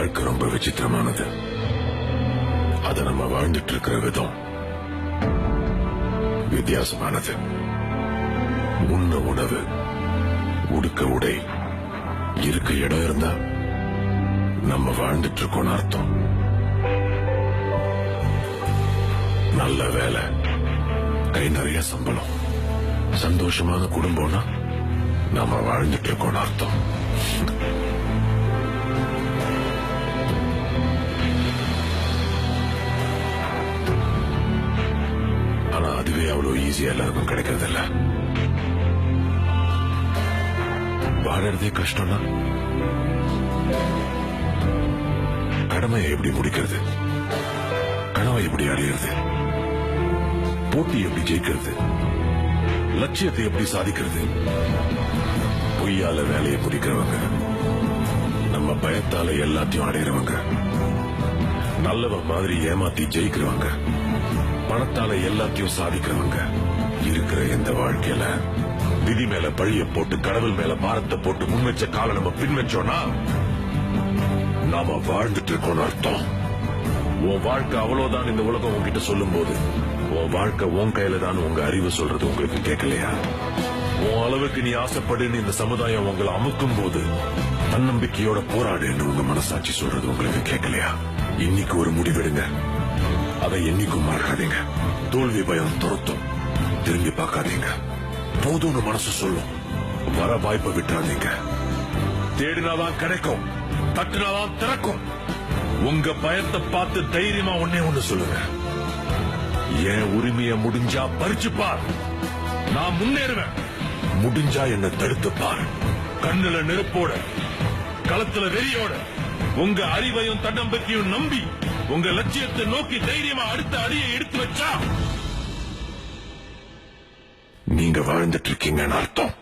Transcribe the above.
வாழ்க்கை ரொம்ப விசித்திரமானது. அதை நம்ம வாழ்ந்துட்டு இருக்கிற விதம் வித்தியாசமானது. உண்ண உணவு, உடுக்க உடை, இருக்க இடம் இருந்தா நம்ம வாழ்ந்துட்டு இருக்கோம்னு அர்த்தம். நல்ல வேலை, கை நிறைய சம்பளம், சந்தோஷமான குடும்பம்னா நம்ம வாழ்ந்துட்டு இருக்கோம்னு அர்த்தம். ஆனா அதுவே அவ்வளவு ஈஸியா எல்லாருக்கும் கிடைக்கிறது இல்ல. வாழறதே கஷ்டம்னா கடமையை எப்படி முடிக்கிறது, கனவை எப்படி அடையிறது, போட்டி எப்படி ஜெயிக்கிறது, லட்சியத்தை எப்படி சாதிக்கிறது? பொய்யால வேலையை முடிக்கிறவங்க, நம்ம பயத்தால எல்லாத்தையும் அடையிறவங்க, நல்லவன் மாதிரி ஏமாத்தி ஜெயிக்கிறவங்க, பணத்தால எல்லாத்தையும் சாதிக்கிறவங்க, இருக்கிற எந்த வாழ்க்கையில விதி மேல பழிய போட்டு கடவுள் மேல பாரத்தை போட்டு முன் வச்ச கால நம்ம பின் வச்சோம்னா நாம வாழ்ந்துட்டு இருக்கோம்னு அர்த்தம். உன் வாழ்க்கை அவ்வளவுதான் இந்த உலகம் உங்ககிட்ட சொல்லும் போது உன் வாழ்க்கை உன் கையில தான் உங்க அறிவு சொல்றது உங்களுக்கு கேட்கலையா? உன் அளவுக்கு நீ ஆசைப்படுன்னு இந்த சமுதாயம் உங்களை அமுக்கும் போது தன்னம்பிக்கையோட போராடுன்னு உங்க மனசாட்சி சொல்றது உங்களுக்கு கேட்கலையா? இன்னைக்கு ஒரு முடிவெடுங்க, அதை என்னைக்கும் மறக்காதீங்க. தோல்வி பயம் துரத்தும், திரும்பி பார்க்காதீங்க. போதும்னு மனசு சொல்லும், வர வாய்ப்பை விட்டுறாதீங்க. தேடினாதான் கிடைக்கும், தட்டினாதான் திறக்கும். உங்க பயத்தை பார்த்து தைரியமா ஒண்ணு சொல்லுங்க, என் உரிமையை முடிஞ்சா பறிச்சுப்பார், நான் முன்னேறுவேன். முடிஞ்சா என்ன தடுத்துப்பார். கண்ணுல நெருப்போட, களத்துல வெறியோட, உங்க அறிவையும் தன்னம்பிக்கையும் நம்பி உங்க லட்சியத்தை நோக்கி தைரியமா அடுத்த அடியை எடுத்து வச்சா நீங்க வாழ்ந்துட்டு இருக்கீங்கன்னு அர்த்தம்.